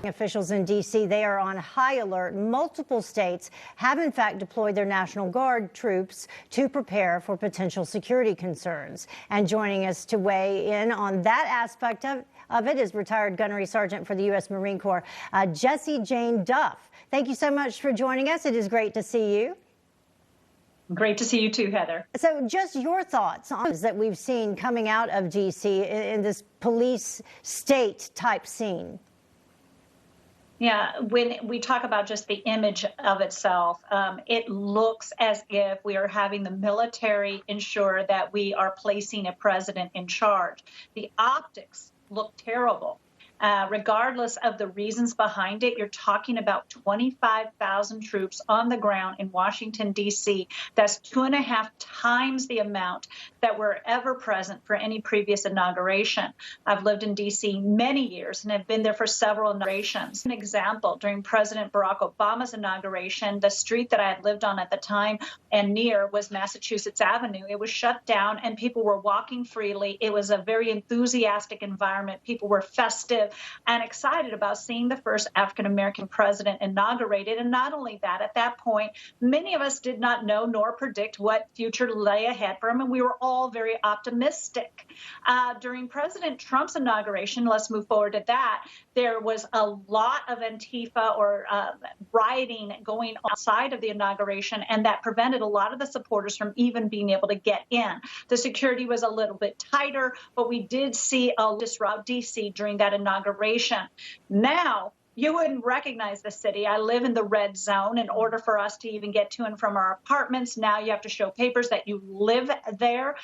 Officials in D.C., they are on high alert. Multiple states have, in fact, deployed their National Guard troops to prepare for potential security concerns. And joining us to weigh in on that aspect of it is retired gunnery sergeant for the U.S. Marine Corps, Jessie Jane Duff. Thank you so much for joining us. It is great to see you. Great to see you too, Heather. So just your thoughts on that we've seen coming out of D.C. in this police state type scene. Yeah, when we talk about just the image of itself, it looks as if we are having the military ensure that we are placing a president in charge. The optics look terrible. Regardless of the reasons behind it, you're talking about 25,000 troops on the ground in Washington, D.C. That's 2.5 times the amount that were ever present for any previous inauguration. I've lived in D.C. many years and have been there for several inaugurations. An example, during President Barack Obama's inauguration, the street that I had lived on at the time and near was Massachusetts Avenue. It was shut down and people were walking freely. It was a very enthusiastic environment. People were festive and excited about seeing the first African-American president inaugurated. And not only that, at that point, many of us did not know nor predict what future lay ahead for him, and we were all very optimistic. During President Trump's inauguration, let's move forward to that, there was a lot of Antifa or rioting going outside of the inauguration, and that prevented a lot of the supporters from even being able to get in. The security was a little bit tighter, but we did see a disrupt D.C. during that inauguration. Now, you wouldn't recognize the city. I live in the red zone. In order for us to even get to and from our apartments, now you have to show papers that you live there.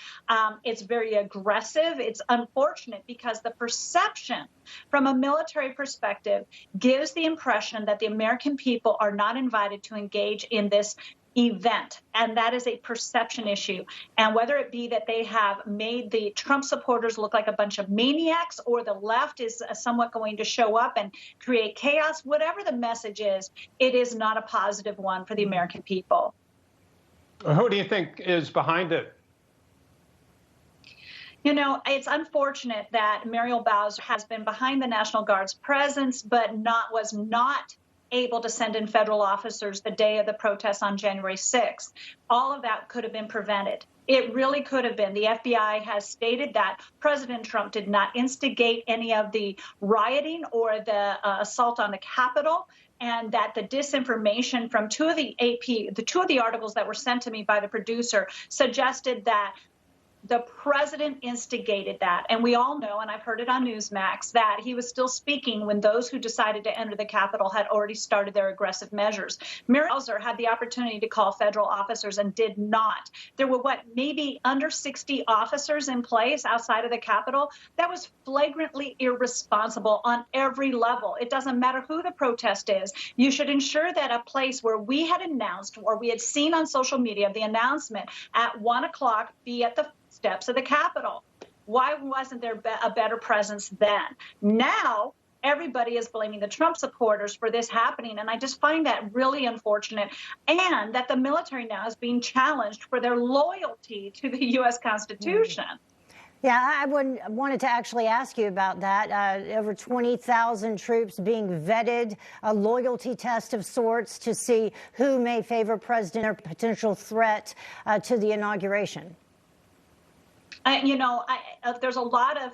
It's very aggressive. It's unfortunate because the perception from a military perspective gives the impression that the American people are not invited to engage in this event, and that is a perception issue. And whether it be that they have made the Trump supporters look like a bunch of maniacs, or the left is somewhat going to show up and create chaos, whatever the message is, it is not a positive one for the American people. Who do you think is behind it? You know, it's unfortunate that Muriel Bowser has been behind the National Guard's presence, but was not able to send in federal officers the day of the protests on January 6th. All of that could have been prevented. It really could have been. The FBI has stated that President Trump did not instigate any of the rioting or the assault on the Capitol, and that the disinformation from two of the articles that were sent to me by the producer suggested that the president instigated that. And we all know, and I've heard it on Newsmax, that he was still speaking when those who decided to enter the Capitol had already started their aggressive measures. Muriel Bowser had the opportunity to call federal officers and did not. There were, maybe under 60 officers in place outside of the Capitol. That was flagrantly irresponsible on every level. It doesn't matter who the protest is. You should ensure that a place where we had announced, or we had seen on social media the announcement at 1 o'clock, be at the steps of the Capitol. Why wasn't there a better presence then? Now, everybody is blaming the Trump supporters for this happening, and I just find that really unfortunate, and that the military now is being challenged for their loyalty to the U.S. Constitution. Yeah, I wanted to actually ask you about that. Over 20,000 troops being vetted, a loyalty test of sorts to see who may favor president or potential threat to the inauguration. There's a lot of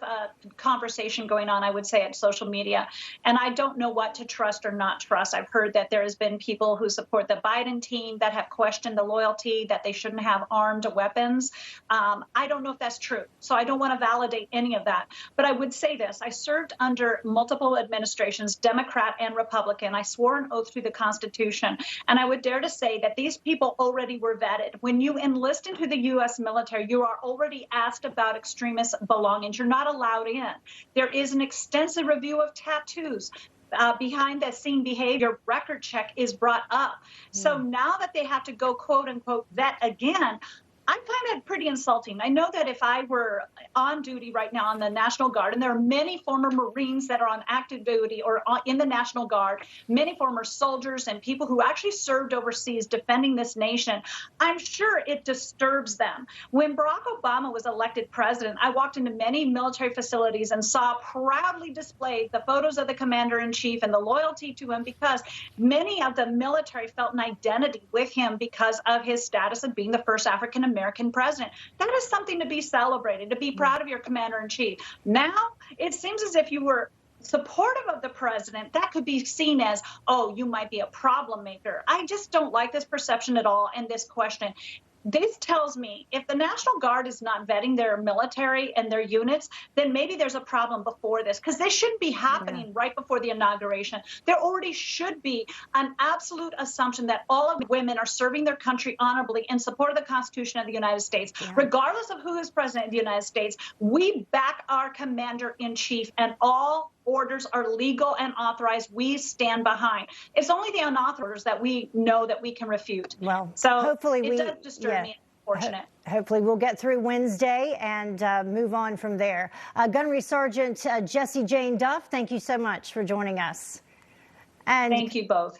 conversation going on, I would say, at social media, and I don't know what to trust or not trust. I've heard that there has been people who support the Biden team that have questioned the loyalty, that they shouldn't have armed weapons. I don't know if that's true, so I don't want to validate any of that. But I would say this. I served under multiple administrations, Democrat and Republican. I swore an oath to the Constitution, and I would dare to say that these people already were vetted. When you enlist into the U.S. military, you are already asked about extremist belongings. You're not allowed in. There is an extensive review of tattoos. Behind that scene behavior record check is brought up. So now that they have to go, quote unquote, vet again, I find it pretty insulting. I know that if I were on duty right now on the National Guard, and there are many former Marines that are on active duty or in the National Guard, many former soldiers and people who actually served overseas defending this nation, I'm sure it disturbs them. When Barack Obama was elected president, I walked into many military facilities and saw proudly displayed the photos of the commander-in-chief and the loyalty to him, because many of the military felt an identity with him because of his status of being the first African-American president. That is something to be celebrated, to be proud of your commander-in-chief. Now, it seems as if you were supportive of the president, that could be seen as, oh, you might be a problem maker. I just don't like this perception at all and this question. This tells me if the National Guard is not vetting their military and their units, then maybe there's a problem before this, because this shouldn't be happening right before the inauguration. There already should be an absolute assumption that all of women are serving their country honorably in support of the Constitution of the United States. Regardless of who is president of the United States, we back our commander-in-chief, and all orders are legal and authorized. We stand behind. It's only the unauthorized orders that we know that we can refute. Well, so hopefully it does disturb me. Unfortunate. Hopefully we'll get through Wednesday and move on from there. Gunnery Sergeant Jessie Jane Duff, thank you so much for joining us. And thank you both.